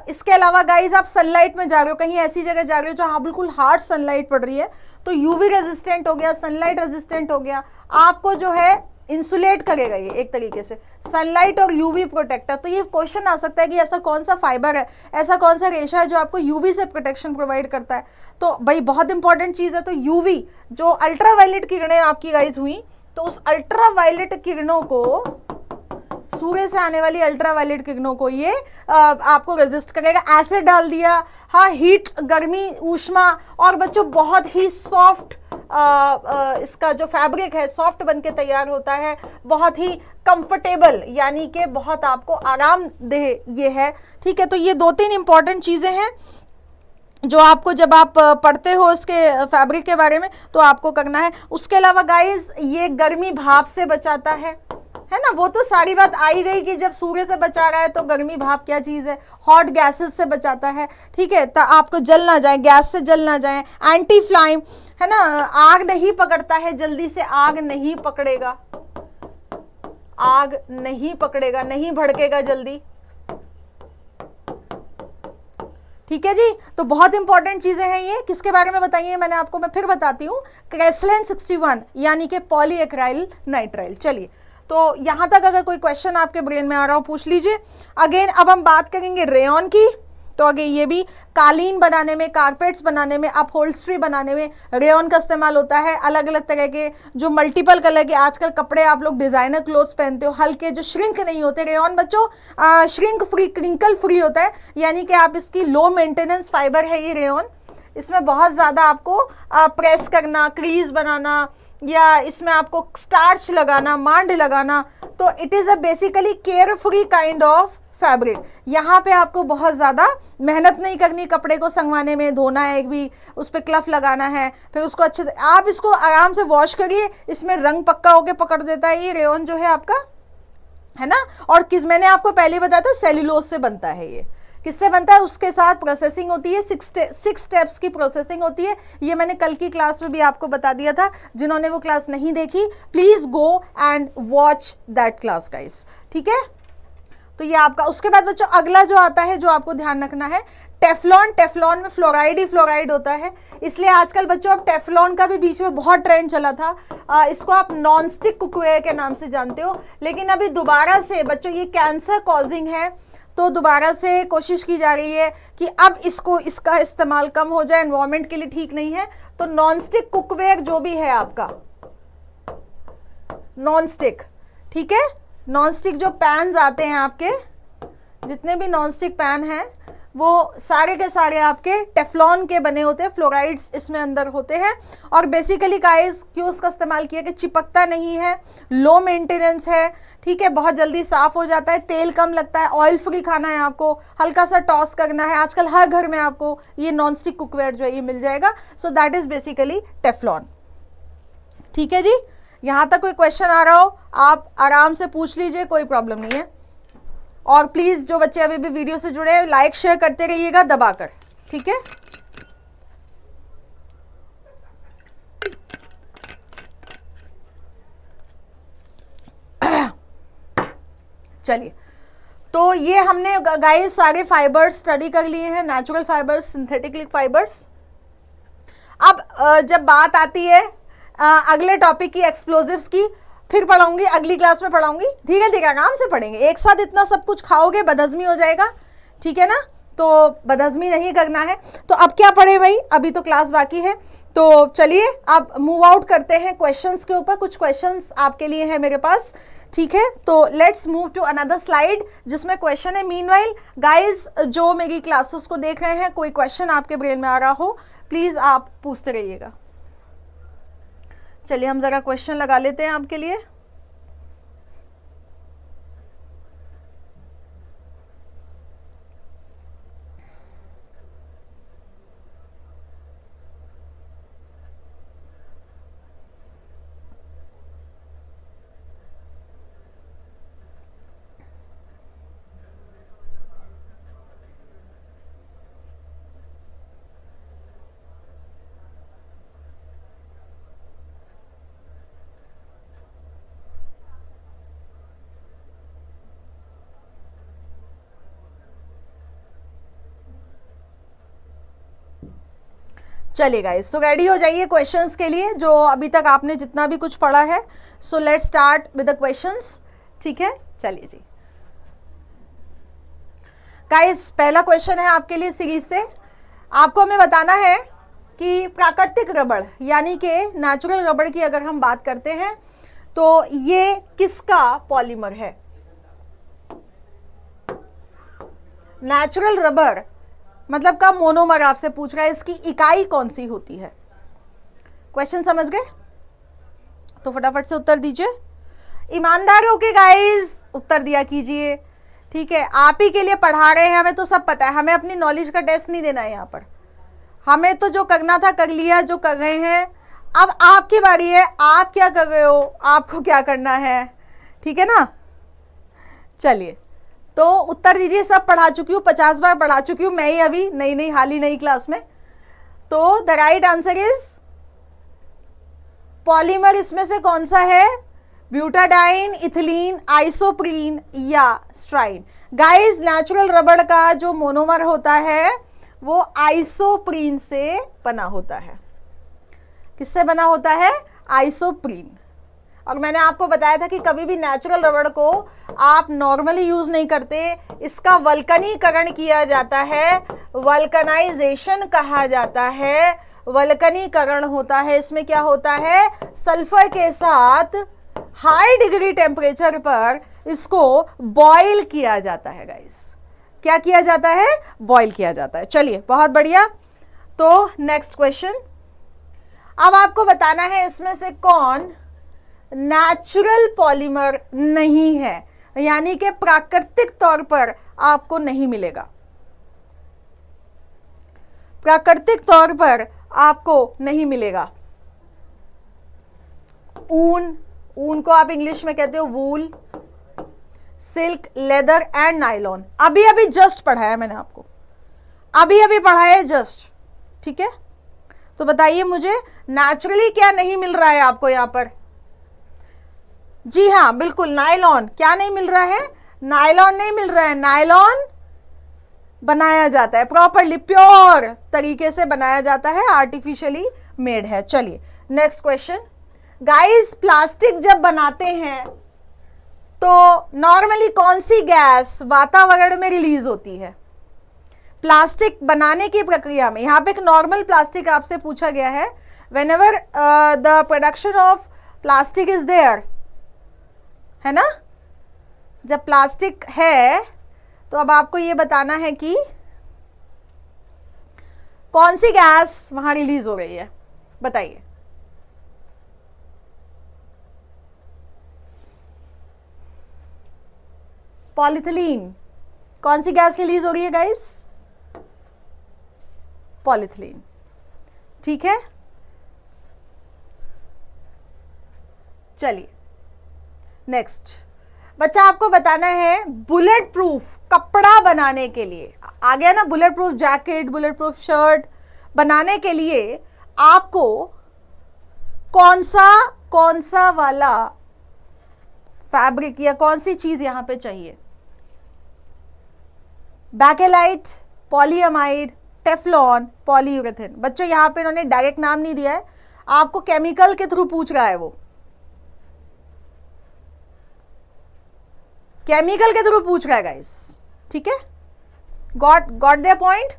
इसके अलावा गाइस आप सनलाइट में जा रहे हो, कहीं ऐसी जगह जा रहे हो जहाँ बिल्कुल हार्ड सनलाइट पड़ रही है, तो यूवी रेजिस्टेंट हो गया, सनलाइट रेजिस्टेंट हो गया, आपको जो है इंसुलेट करेगा ये एक तरीके से, सनलाइट और यूवी प्रोटेक्टर। तो ये क्वेश्चन आ सकता है कि ऐसा कौन सा फाइबर है, ऐसा कौन सा रेशा है जो आपको यूवी से प्रोटेक्शन प्रोवाइड करता है। तो भाई बहुत इंपॉर्टेंट चीज़ है। तो यूवी जो अल्ट्रावायलेट किरणें आपकी गाइस हुई, तो उस अल्ट्रावायलेट किरणों को, सूर्य से आने वाली अल्ट्रावायलेट किरणों को ये आपको रेजिस्ट करेगा। एसिड डाल दिया, हाँ, हीट, गर्मी, ऊष्मा, और बच्चों बहुत ही सॉफ्ट इसका जो फैब्रिक है सॉफ्ट बनके तैयार होता है, बहुत ही कंफर्टेबल, यानी कि बहुत आपको आरामदेह ये है, ठीक है। तो ये 2-3 इंपॉर्टेंट चीज़ें हैं जो आपको जब आप पढ़ते हो इसके फैब्रिक के बारे में तो आपको करना है। उसके अलावा गाइस ये गर्मी भाप से बचाता है ना, वो तो सारी बात आई गई कि जब सूर्य से बचा रहा है तो गर्मी भाप क्या चीज़ है, हॉट गैसेस से बचाता है, ठीक है, तो आपको जल ना जाए, गैस से जल ना जाए, एंटी फ्लाइम है ना, आग नहीं पकड़ता है जल्दी से, आग नहीं पकड़ेगा, आग नहीं पकड़ेगा, नहीं भड़केगा जल्दी, ठीक है जी। तो बहुत इंपॉर्टेंट चीजें हैं ये, किसके बारे में बताइए मैंने आपको, मैं फिर बताती हूँ, क्रेसलेन 61 यानी कि पॉलीएक्राइल नाइट्राइल। चलिए, तो यहां तक अगर कोई क्वेश्चन आपके ब्रेन में आ रहा हो पूछ लीजिए। अगेन अब हम बात करेंगे रेयन की। तो आगे ये भी कालीन बनाने में, कारपेट्स बनाने में, अपहोल्स्ट्री बनाने में रेयन का इस्तेमाल होता है। अलग अलग तरह के जो मल्टीपल कलर के आजकल कपड़े आप लोग डिज़ाइनर क्लोथ्स पहनते हो, हल्के जो श्रिंक नहीं होते, रेयन बच्चों श्रिंक फ्री, क्रिंकल फ्री होता है, यानी कि आप इसकी लो मेंटेनेंस फाइबर है ये रेयन। इसमें बहुत ज़्यादा आपको प्रेस करना, क्रीज बनाना, या इसमें आपको स्टार्च लगाना, मांड लगाना, तो it is a basically care free kind of fabric. यहाँ पे आपको बहुत ज़्यादा मेहनत नहीं करनी कपड़े को संगवाने में, धोना है एक भी, उस पर क्लफ लगाना है, फिर उसको अच्छे से आप इसको आराम से वॉश करिए, इसमें रंग पक्का होके पकड़ देता है ये रेयन जो है आपका, है ना। और मैंने आपको पहले बताया था सेल्यूलोज से बनता है ये, किससे बनता है, उसके साथ प्रोसेसिंग होती है, 6 स्टेप्स की प्रोसेसिंग होती है। ये मैंने कल की क्लास में भी आपको बता दिया था। जिन्होंने वो क्लास नहीं देखी please go and watch that class guys, ठीक है। तो ये आपका, उसके बाद बच्चों अगला जो आता है जो आपको ध्यान रखना है, टेफ्लॉन। टेफ्लॉन में फ्लोराइड ही फ्लोराइड होता है, इसलिए आजकल बच्चों अब टेफ्लॉन का भी बीच में बहुत ट्रेंड चला था। इसको आप नॉन स्टिक कुकवेयर के नाम से जानते हो, लेकिन अभी दोबारा से बच्चों ये कैंसर कॉजिंग है, तो दोबारा से कोशिश की जा रही है कि अब इसका इस्तेमाल कम हो जाए, एनवायरनमेंट के लिए ठीक नहीं है। तो नॉन स्टिक कुकवेयर जो भी है आपका नॉन स्टिक, ठीक है, नॉन स्टिक जो पैन्स आते हैं आपके, जितने भी नॉन स्टिक पैन हैं वो सारे के सारे आपके टेफ्लॉन के बने होते हैं, फ्लोराइड्स इसमें अंदर होते हैं। और बेसिकली गाइस क्यों उसका इस्तेमाल किया कि चिपकता नहीं है, लो मेंटेनेंस है, ठीक है, बहुत जल्दी साफ हो जाता है, तेल कम लगता है, ऑयल फ्री खाना है आपको, हल्का सा टॉस करना है। आजकल हर घर में आपको ये नॉन स्टिक कुकवेयर जो है ये मिल जाएगा। So that is basically Teflon, ठीक है जी। यहाँ तक कोई क्वेश्चन आ रहा हो आप आराम से पूछ लीजिए, कोई प्रॉब्लम नहीं है। और प्लीज जो बच्चे अभी भी वीडियो से जुड़े हैं लाइक शेयर करते रहिएगा दबाकर, ठीक है। चलिए, तो ये हमने गाइस सारे फाइबर्स स्टडी कर लिए हैं, नेचुरल फाइबर्स, सिंथेटिक फाइबर्स। अब जब बात आती है अगले टॉपिक की, एक्सप्लोजिव्स की, फिर पढ़ाऊंगी, अगली क्लास में पढ़ाऊंगी, धीरे धीरे आराम से पढ़ेंगे। एक साथ इतना सब कुछ खाओगे बदहजमी हो जाएगा, ठीक है ना, तो बदहजमी नहीं करना है। तो अब क्या पढ़े भाई, अभी तो क्लास बाकी है। तो चलिए अब मूव आउट करते हैं क्वेश्चंस के ऊपर। कुछ क्वेश्चंस आपके लिए है मेरे पास, ठीक है। तो let's move to another slide जिसमें क्वेश्चन है। मीनवाइल गाइज जो मेरी क्लासेस को देख रहे हैं, कोई क्वेश्चन आपके ब्रेन में आ रहा हो प्लीज आप पूछते रहिएगा। चलिए हम जरा क्वेश्चन लगा लेते हैं आपके लिए। चलिए गाइस, तो रेडी हो जाइए क्वेश्चंस के लिए जो अभी तक आपने जितना भी कुछ पढ़ा है। So let's start with the questions, ठीक है। चलिए जी गाइस, पहला क्वेश्चन है आपके लिए सीरीज से। आपको हमें बताना है कि प्राकृतिक रबड़ यानी कि नेचुरल रबड़ की अगर हम बात करते हैं तो ये किसका पॉलीमर है। नेचुरल रबड़ मतलब का मोनोमर आपसे पूछ रहा है, इसकी इकाई कौन सी होती है। क्वेश्चन समझ गए तो फटाफट से उत्तर दीजिए, ईमानदार होके गाइस उत्तर दिया कीजिए, ठीक है। आप ही के लिए पढ़ा रहे हैं, हमें तो सब पता है, हमें अपनी नॉलेज का टेस्ट नहीं देना है यहाँ पर। हमें तो जो करना था कर लिया, जो कर रहे हैं। अब आपकी बारी है, आप क्या कर रहे हो, आपको क्या करना है, ठीक है ना। चलिए तो उत्तर दीजिए, सब पढ़ा चुकी हूँ, 50 बार पढ़ा चुकी हूँ मैं ही, अभी नई हाल ही नई क्लास में। तो the right answer is polymer इसमें से कौन सा है, ब्यूटाडाइन, इथिलीन, आइसोप्रीन या स्ट्राइन। गाइस नेचुरल रबड़ का जो मोनोमर होता है वो आइसोप्रीन से बना होता है। किससे बना होता है, आइसोप्रीन। और मैंने आपको बताया था कि कभी भी नेचुरल रबड़ को आप नॉर्मली यूज नहीं करते, इसका वल्कनीकरण किया जाता है, वल्कनाइजेशन कहा जाता है। वल्कनीकरण होता है, इसमें क्या होता है, सल्फर के साथ हाई डिग्री टेम्परेचर पर इसको बॉईल किया जाता है गाइस। क्या किया जाता है, बॉईल किया जाता है। चलिए बहुत बढ़िया। तो नेक्स्ट क्वेश्चन, अब आपको बताना है इसमें से कौन नेचुरल पॉलीमर नहीं है, यानी कि प्राकृतिक तौर पर आपको नहीं मिलेगा। प्राकृतिक तौर पर आपको नहीं मिलेगा। ऊन, ऊन को आप इंग्लिश में कहते हो वूल, सिल्क, लेदर एंड नायलॉन। अभी अभी जस्ट पढ़ाया मैंने आपको, अभी अभी पढ़ाया जस्ट, ठीक है। तो बताइए मुझे नेचुरली क्या नहीं मिल रहा है आपको यहां पर? जी हाँ बिल्कुल, नायलॉन। क्या नहीं मिल रहा है? नायलॉन नहीं मिल रहा है। नायलॉन बनाया जाता है प्रॉपरली, प्योर तरीके से बनाया जाता है, आर्टिफिशियली मेड है। चलिए नेक्स्ट क्वेश्चन। गाइस प्लास्टिक जब बनाते हैं तो नॉर्मली कौन सी गैस वातावरण में रिलीज होती है? प्लास्टिक बनाने की प्रक्रिया में, यहां पे एक नॉर्मल प्लास्टिक आपसे पूछा गया है। Whenever the production of plastic is there, है ना, जब प्लास्टिक है तो अब आपको ये बताना है कि कौन सी गैस वहां रिलीज हो रही है, बताइए। पॉलीथिलीन। कौन सी गैस रिलीज हो रही है गाइस? पॉलीथिलीन, ठीक है। चलिए नेक्स्ट बच्चा, आपको बताना है बुलेट प्रूफ कपड़ा बनाने के लिए, आ गया ना, bullet proof jacket, bullet proof shirt बनाने के लिए आपको कौन सा वाला फैब्रिक या कौन सी चीज यहां पे चाहिए? Bakelite, polyamide, Teflon, polyurethane. बच्चों यहां पे इन्होंने डायरेक्ट नाम नहीं दिया है, आपको केमिकल के थ्रू पूछ रहा है, वो केमिकल के थ्रू पूछ रहा है गाइस, ठीक है। Got their point?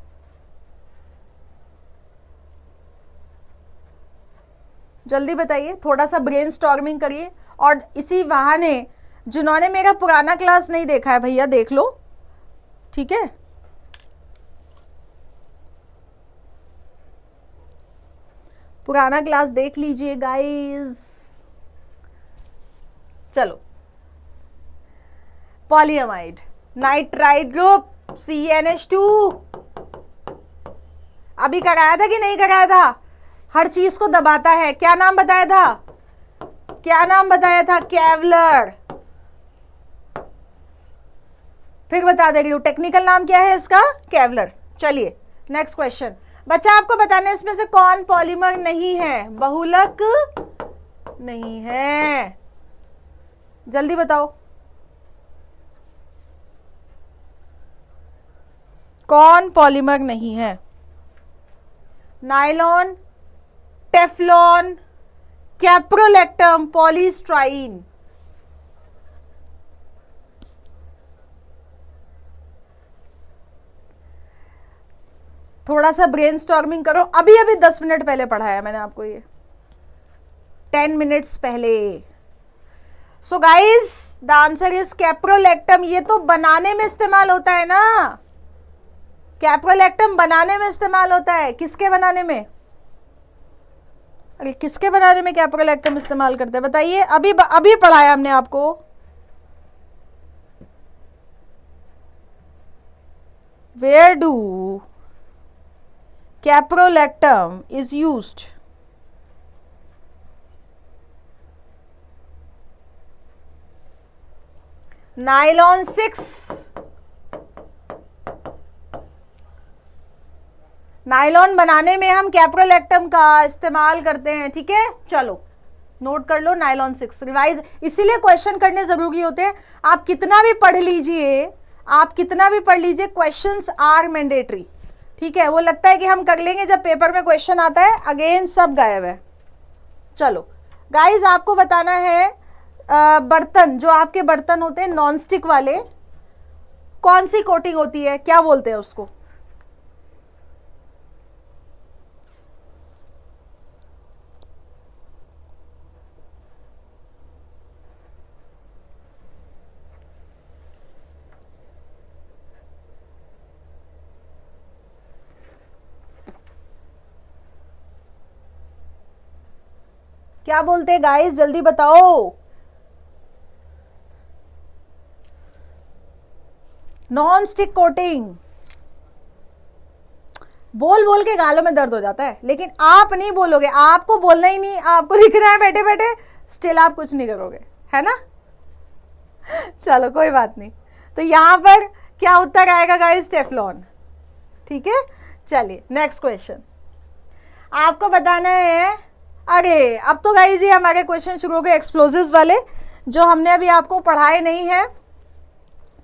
जल्दी बताइए, थोड़ा सा ब्रेनस्टॉर्मिंग करिए। और इसी बहाने जिन्होंने मेरा पुराना क्लास नहीं देखा है भैया देख लो, ठीक है। पुराना क्लास देख लीजिए गाइस। चलो, पॉलीअमाइड, नाइट्राइड ग्रुप, CnH2। अभी कराया था कि नहीं कराया था? हर चीज को दबाता है। क्या नाम बताया था? क्या नाम बताया था? केवलर। फिर बता दे रही हूं, टेक्निकल नाम क्या है इसका? केवलर। चलिए नेक्स्ट क्वेश्चन। बच्चा आपको बताना है इसमें से कौन पॉलीमर नहीं है? बहुलक नहीं है, जल्दी बताओ कौन पॉलीमर नहीं है? Nylon, Teflon, caprolactam, polystyrene. थोड़ा सा ब्रेनस्टॉर्मिंग करो। अभी अभी 10 मिनट पहले पढ़ाया मैंने आपको ये, 10 मिनट्स पहले। So guys the answer is caprolactam. ये तो बनाने में इस्तेमाल होता है ना, कैप्रोलैक्टम बनाने में इस्तेमाल होता है। किसके बनाने में? अरे किसके बनाने में कैप्रोलैक्टम इस्तेमाल करते हैं बताइए? अभी अभी पढ़ाया हमने आपको। Where do caprolactam is used? Nylon 6। Nylon बनाने में हम कैप्रोलैक्टम का इस्तेमाल करते हैं, ठीक है। चलो नोट कर लो, नायलॉन 6 रिवाइज। इसीलिए क्वेश्चन करने जरूरी होते हैं। आप कितना भी पढ़ लीजिए, आप कितना भी पढ़ लीजिए, क्वेश्चंस आर मैंडेटरी, ठीक है। वो लगता है कि हम कर लेंगे, जब पेपर में क्वेश्चन आता है अगेन सब गायब है। चलो गाइज आपको बताना है बर्तन, जो आपके बर्तन होते हैं नॉन स्टिक वाले, कौन सी कोटिंग होती है, क्या बोलते हैं उसको? क्या बोलते हैं गाइस, जल्दी बताओ। Non stick coating. बोल बोल के गालों में दर्द हो जाता है, लेकिन आप नहीं बोलोगे, आपको बोलना ही नहीं, आपको लिखना है बैठे बैठे, स्टिल आप कुछ नहीं करोगे, है ना। चलो कोई बात नहीं। तो यहाँ पर क्या उत्तर आएगा गाइस? टेफ्लॉन। ठीक है, चलिए नेक्स्ट क्वेश्चन आपको बताना है। अरे अब तो गाइस ये हमारे क्वेश्चन शुरू हो गए एक्सप्लोजिव्स वाले, जो हमने अभी आपको पढ़ाए नहीं है।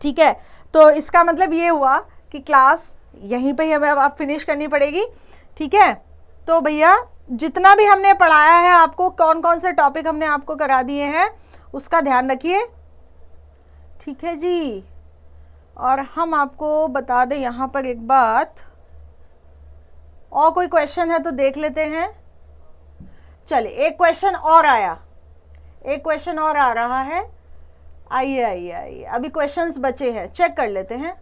ठीक है, तो इसका मतलब ये हुआ कि क्लास यहीं पे ही हमें अब फिनिश करनी पड़ेगी। ठीक है, तो भैया जितना भी हमने पढ़ाया है आपको, कौन कौन से टॉपिक हमने आपको करा दिए हैं, उसका ध्यान रखिए। ठीक है जी, और हम आपको बता दें यहाँ पर एक बात, और कोई क्वेश्चन है तो देख लेते हैं। चलिए एक क्वेश्चन और आया, एक क्वेश्चन और आ रहा है। आइए आइए आइए, अभी क्वेश्चंस बचे हैं, चेक कर लेते हैं।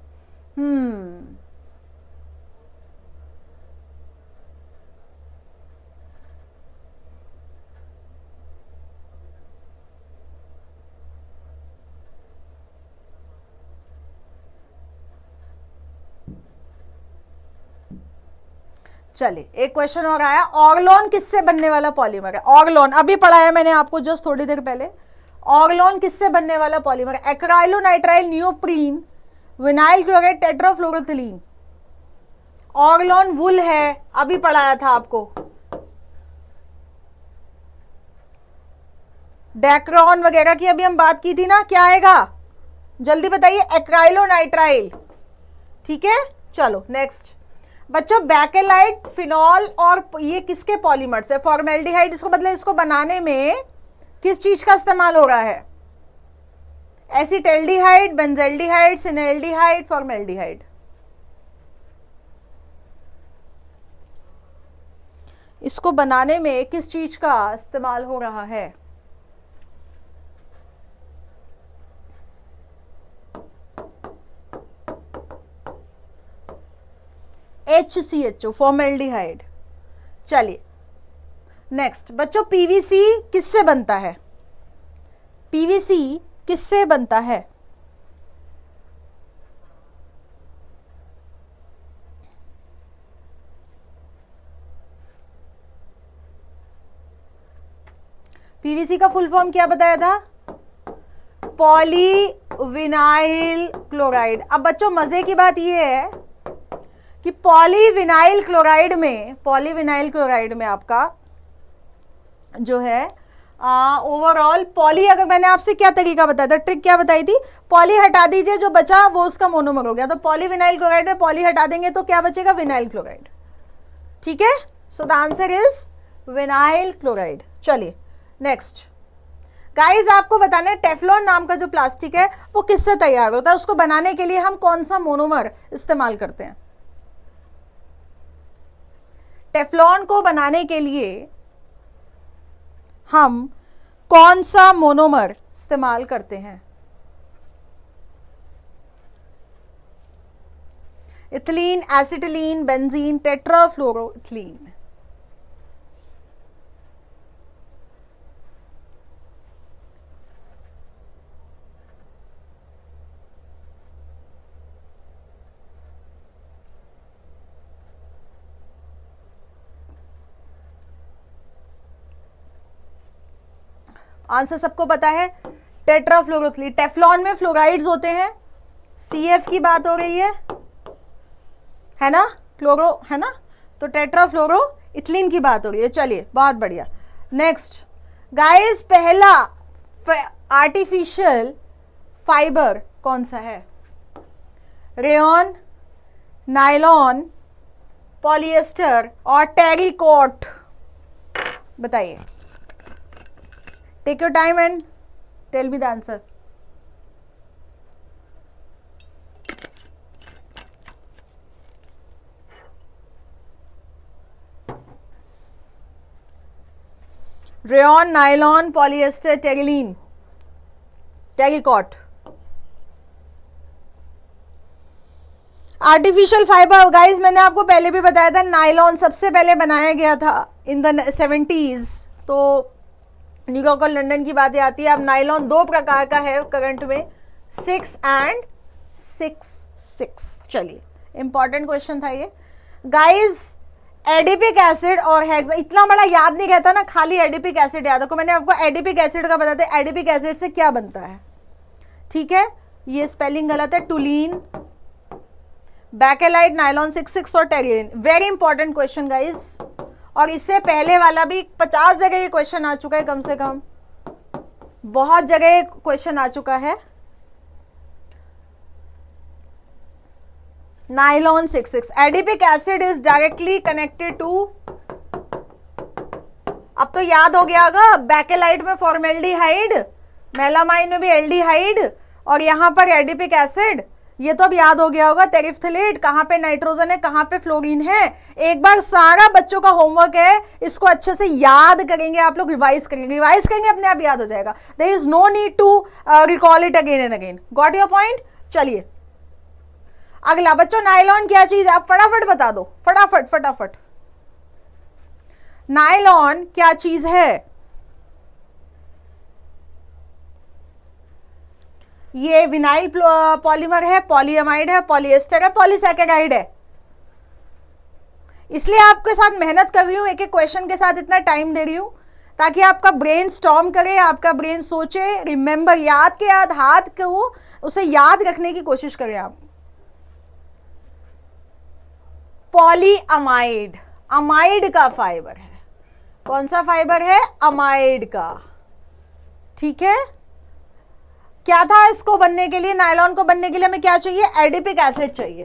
चलिए एक क्वेश्चन और आया, ऑर्गोन किससे बनने वाला पॉलीमर है? ऑर्गोन अभी पढ़ाया मैंने आपको जस्ट थोड़ी देर पहले। ऑर्गोन किससे बनने वाला पॉलीमर है? Acrylonitrile neoprene, vinyl chloride, टेट्राफ्लोरोथिलीन। ऑर्गोन वुल है, अभी पढ़ाया था आपको। डेक्रॉन वगैरह की अभी हम बात की थी ना, क्या आएगा जल्दी बताइए? एक्राइलोनाइट्राइल। ठीक है, चलो नेक्स्ट बच्चों, बैकेलाइट, फिनॉल और ये किसके पॉलीमर्स है? फॉर्मेल्डिहाइड। इसको मतलब इसको बनाने में किस चीज का इस्तेमाल हो रहा है? Acetaldehyde, benzaldehyde, cinnamaldehyde, formaldehyde. इसको बनाने में किस चीज का इस्तेमाल हो रहा है? HCHO, formaldehyde. चलिए नेक्स्ट बच्चों, पीवीसी किससे बनता है? पीवीसी किससे बनता है? पीवीसी का फुल फॉर्म क्या बताया था? Polyvinyl chloride. अब बच्चों मजे की बात यह है कि पॉलीविनाइल क्लोराइड में आपका जो है ओवरऑल पॉली, अगर मैंने आपसे क्या तरीका बताया था, ट्रिक क्या बताई थी? पॉली हटा दीजिए, जो बचा वो उसका मोनोमर हो गया। तो पॉलीविनाइल क्लोराइड में पॉली हटा देंगे तो क्या बचेगा? Vinyl chloride. ठीक है, so the answer is vinyl chloride. चलिए नेक्स्ट गाइस, आपको बताना है टेफ्लॉन नाम का जो प्लास्टिक है वो किससे तैयार होता है, उसको बनाने के लिए हम कौन सा मोनोमर इस्तेमाल करते हैं? टेफ्लॉन को बनाने के लिए हम कौन सा मोनोमर इस्तेमाल करते हैं? Ethylene, acetylene, benzene, tetrafluoroethylene. Answer सबको पता है, टेट्राफ्लोरोथिलीन। टेफ्लॉन में फ्लोराइड्स होते हैं, CF की बात हो रही है ना, क्लोरो है ना, तो टेट्राफ्लोरोइथिलीन की बात हो रही है। चलिए बहुत बढ़िया। नेक्स्ट गाइस, पहला आर्टिफिशियल फाइबर कौन सा है? रेयॉन, नायलॉन, पॉलिएस्टर और टेरिकॉट। बताइए, take your time and tell me the answer. Rayon, nylon, polyester, terylene, terrycot. Artificial fibre guys, मैंने आपको पहले भी बताया था, नायलॉन सबसे पहले बनाया गया था इन द 70s। तो न्यूयॉर्क और लंदन की बातें आती है। अब नायलॉन दो प्रकार का है करंट में, 6 and 6. चलिए इंपॉर्टेंट क्वेश्चन था ये गाइस। एडिपिक एसिड और हेक्सा, इतना बड़ा याद नहीं रहता ना, खाली एडिपिक एसिड याद रखो। मैंने आपको एडिपिक एसिड का बताया था, एडिपिक एसिड से क्या बनता है? ठीक है, ये स्पेलिंग गलत है, टुलीन, बैकेलाइट, नायलॉन 66 और Terylene. Very important question guys, और इससे पहले वाला भी 50 जगह ये क्वेश्चन आ चुका है, कम से कम बहुत जगह क्वेश्चन आ चुका है। Nylon 66, adipic acid is directly connected to, अब तो याद हो गया होगा, बैकेलाइट में फॉर्मेल्डिहाइड, मेलामाइन में भी एल्डिहाइड, और यहां पर एडिपिक एसिड, ये तो अब याद हो गया होगा। टेरिफ्थलेट, कहां पे नाइट्रोजन है, कहां पे फ्लोरीन है। एक बार सारा बच्चों का होमवर्क है, इसको अच्छे से याद करेंगे आप लोग, रिवाइज करेंगे, अपने आप याद हो जाएगा। There is no need to recall it again and again. Got your point? चलिए अगला बच्चों, नायलॉन क्या चीज है, आप फटाफट बता दो, फटाफट। नायलॉन क्या चीज है? ये विनाइल पॉलीमर है, पॉलीएमाइड है, पॉलीएस्टर है, पॉलीसैकेराइड है। इसलिए आपके साथ मेहनत कर रही हूं, एक एक क्वेश्चन के साथ इतना टाइम दे रही हूं, ताकि आपका ब्रेन स्टॉर्म करे, आपका ब्रेन सोचे, रिमेंबर, याद के याद हाथ को उसे याद रखने की कोशिश करें आप। पॉलीअमाइड, अमाइड का फाइबर है। कौन सा फाइबर है? अमाइड का। ठीक है, क्या था इसको बनने के लिए, नायलॉन को बनने के लिए हमें क्या चाहिए? एडिपिक एसिड चाहिए।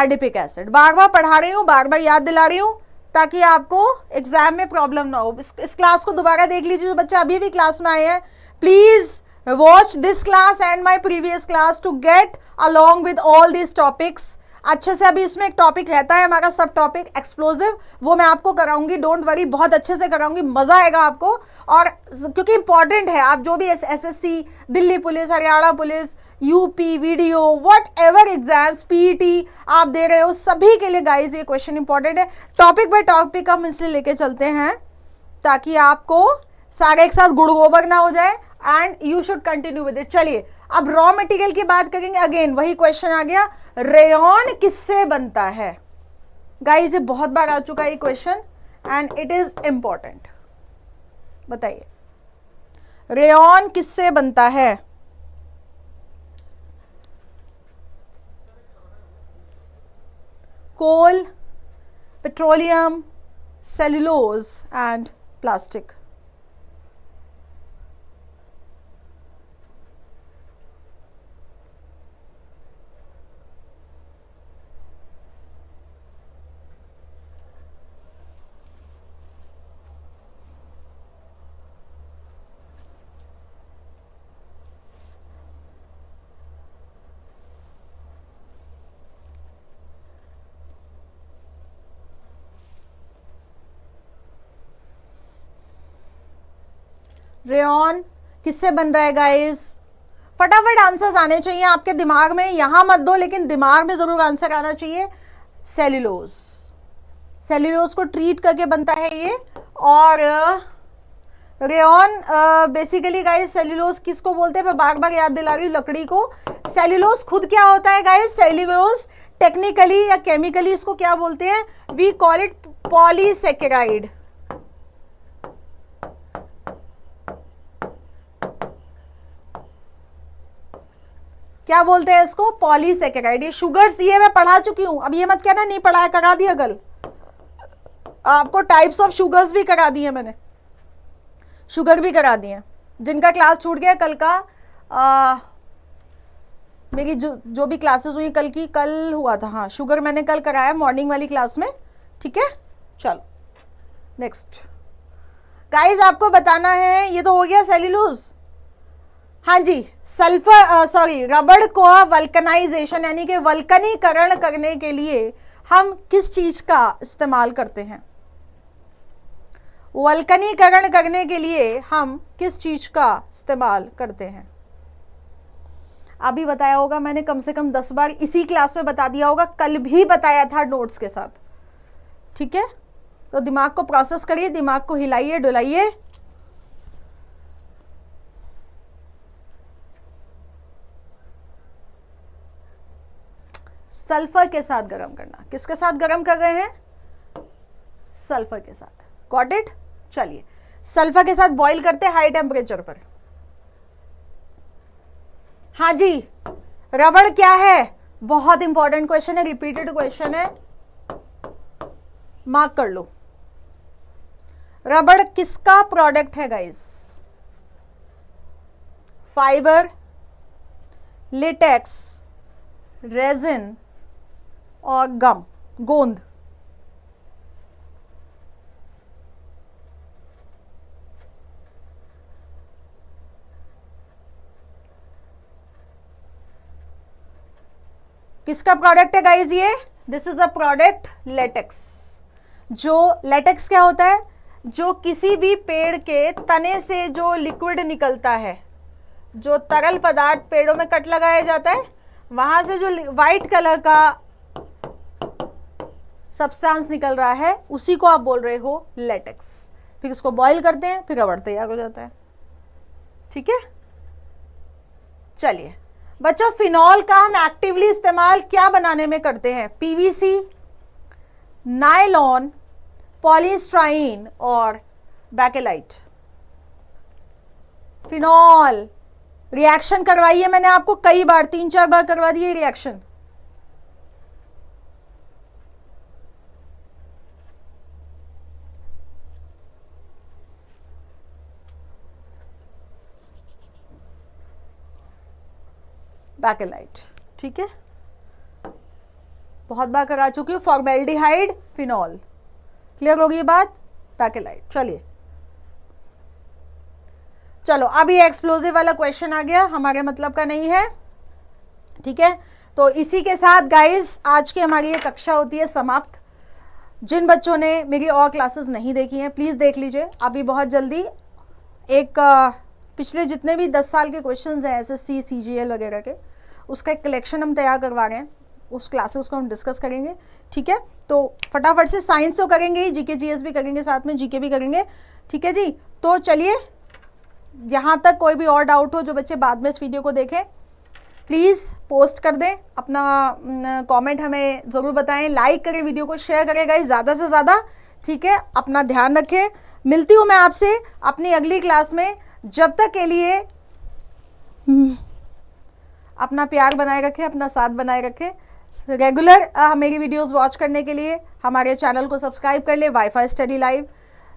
एडिपिक एसिड, बार बार पढ़ा रही हूं, बार बार याद दिला रही हूं, ताकि आपको एग्जाम में प्रॉब्लम ना हो। इस क्लास को दोबारा देख लीजिए, जो बच्चे अभी भी क्लास में आए हैं, please watch this class and my previous class to get along with all this topics अच्छे से। अभी इसमें एक टॉपिक रहता है हमारा सब टॉपिक एक्सप्लोजिव, वो मैं आपको कराऊंगी, डोंट वरी, बहुत अच्छे से कराऊंगी, मजा आएगा आपको। और क्योंकि इंपॉर्टेंट है, आप जो भी SSC, Delhi police, Haryana police, UP, video, what ever exams, PET आप दे रहे हो, सभी के लिए गाइज ये क्वेश्चन इंपॉर्टेंट है। टॉपिक बाय टॉपिक हम इसलिए लेके चलते हैं ताकि आपको सारे एक साथ गुड़ गोबर ना हो जाए, and you should continue with it. चलिए अब रॉ मटेरियल की बात करेंगे। अगेन वही क्वेश्चन आ गया, रेयॉन किससे बनता है? गाइस ये बहुत बार आ चुका है ये question, and it is important. बताइए रेयॉन किससे बनता है? Coal, petroleum, cellulose and plastic. Rayon किससे बन रहा है गाइस? फटाफट आंसर्स आने चाहिए आपके दिमाग में, यहां मत दो लेकिन दिमाग में जरूर आंसर आना चाहिए। सेल्यूलोज, सेल्यूलोज को ट्रीट करके बनता है ये। और रेयॉन बेसिकली गाइस, सेल्यूलोज किसको बोलते हैं? मैं बार बार याद दिला रही हूँ लकड़ी को। सेल्यूलोज खुद क्या होता है गाइस? सेल्यूलोज टेक्निकली या केमिकली इसको क्या बोलते हैं? We call it polysaccharide. क्या बोलते हैं इसको? पॉलीसेकेराइड। ये शुगर्स ये मैं पढ़ा चुकी हूं, अब ये मत कहना नहीं पढ़ाया, करा दिया कल आपको। टाइप्स ऑफ शुगर्स भी करा दिए मैंने, शुगर भी करा दिए। जिनका क्लास छूट गया कल का, मेरी जो भी क्लासेस हुई कल की, कल हुआ था, हाँ शुगर मैंने कल कराया मॉर्निंग वाली क्लास में। ठीक है, चलो नेक्स्ट गाइस, आपको बताना है, ये तो हो गया सेल्यूलोज। हाँ जी, रबड़ को वल्कनाइजेशन यानी कि वल्कनीकरण करने के लिए हम किस चीज का इस्तेमाल करते हैं? वल्कनीकरण करने के लिए हम किस चीज का इस्तेमाल करते हैं? अभी बताया होगा मैंने, कम से कम 10 बार इसी क्लास में बता दिया होगा, कल भी बताया था नोट्स के साथ। ठीक है, तो दिमाग को प्रोसेस करिए, दिमाग को हिलाइए डुलाइए। सल्फर के साथ गर्म करना। किसके साथ गर्म कर रहे हैं? सल्फर के साथ। Got it? चलिए, सल्फर के साथ बॉईल करते हैं हाई टेम्परेचर पर। हाँ जी, रबड़ क्या है? बहुत इंपॉर्टेंट क्वेश्चन है, रिपीटेड क्वेश्चन है, मार्क कर लो। रबड़ किसका प्रोडक्ट है गाइस? फाइबर, लेटेक्स, रेजिन और गम, गोंद। किसका प्रोडक्ट है गाइस ये? This is a product latex. जो लेटेक्स क्या होता है? जो किसी भी पेड़ के तने से जो लिक्विड निकलता है, जो तरल पदार्थ पेड़ों में कट लगाया जाता है, वहां से जो व्हाइट कलर का सब्सटेंस निकल रहा है, उसी को आप बोल रहे हो लेटेक्स। फिर इसको बॉईल करते हैं, फिर रबड़ तैयार हो जाता है। ठीक है, चलिए बच्चों, फिनॉल का हम एक्टिवली इस्तेमाल क्या बनाने में करते हैं? पीवीसी, नायलॉन, पॉलीस्टाइन और बैकेलाइट। फिनॉल रिएक्शन करवाई है मैंने आपको कई बार, 3-4 बार करवा दी है रिएक्शन। बैकेलाइट, ठीक है, बहुत बार करा चुकी हूँ। फॉर्मेल्डिहाइड, फिनॉल, क्लियर होगी ये बात? बैकेलाइट। चलिए, चलो अब ये एक्सप्लोजिव वाला क्वेश्चन आ गया, हमारे मतलब का नहीं है। ठीक है, तो इसी के साथ गाइस आज की हमारी ये कक्षा होती है समाप्त। जिन बच्चों ने मेरी और क्लासेस नहीं देखी हैं प्लीज़ देख लीजिए, अभी बहुत जल्दी एक पिछले जितने भी 10 साल के क्वेश्चंस हैं एसएससी, सीजीएल वगैरह के, उसका एक कलेक्शन हम तैयार करवा रहे हैं, उस क्लासेस को हम डिस्कस करेंगे। ठीक है, तो फटाफट से साइंस तो करेंगे ही, जीके जीएस भी करेंगे, साथ में जीके भी करेंगे। ठीक है जी, तो चलिए, यहाँ तक कोई भी और डाउट हो जो बच्चे बाद में इस वीडियो को देखें प्लीज़ पोस्ट कर दें, अपना कमेंट हमें ज़रूर बताएं, लाइक करें, वीडियो को शेयर करें गाइस ज़्यादा से ज़्यादा। ठीक है, अपना ध्यान रखें, मिलती हूँ मैं आपसे अपनी अगली क्लास में। जब तक के लिए अपना प्यार बनाए रखें, अपना साथ बनाए रखें। रेगुलर मेरी वीडियोस वॉच करने के लिए हमारे चैनल को सब्सक्राइब कर ले, wifi study live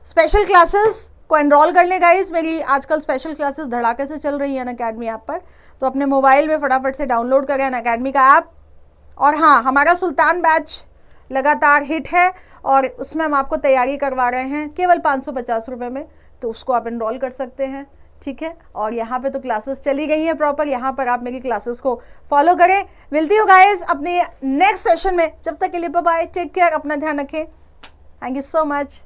special classes को एनरोल कर ले गाइस। मेरी आजकल स्पेशल क्लासेस धड़ाके से चल रही है अनअकैडमी ऐप पर, तो अपने मोबाइल में फटाफट से डाउनलोड करें अनअकैडमी का ऐप। और हाँ, हमारा सुल्तान बैच लगातार हिट है और उसमें हम आपको तैयारी करवा रहे हैं केवल 550 रुपये में, तो उसको आप एनरोल कर सकते हैं। ठीक है, और यहाँ पे तो क्लासेस चली गई हैं प्रॉपर, यहाँ पर आप मेरी क्लासेस को फॉलो करें। मिलती हूँ गाइस अपने नेक्स्ट सेशन में, जब तक के लिए बाय बाय, टेक केयर, अपना ध्यान रखें। Thank you so much.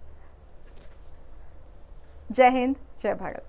जय हिंद, जय भारत।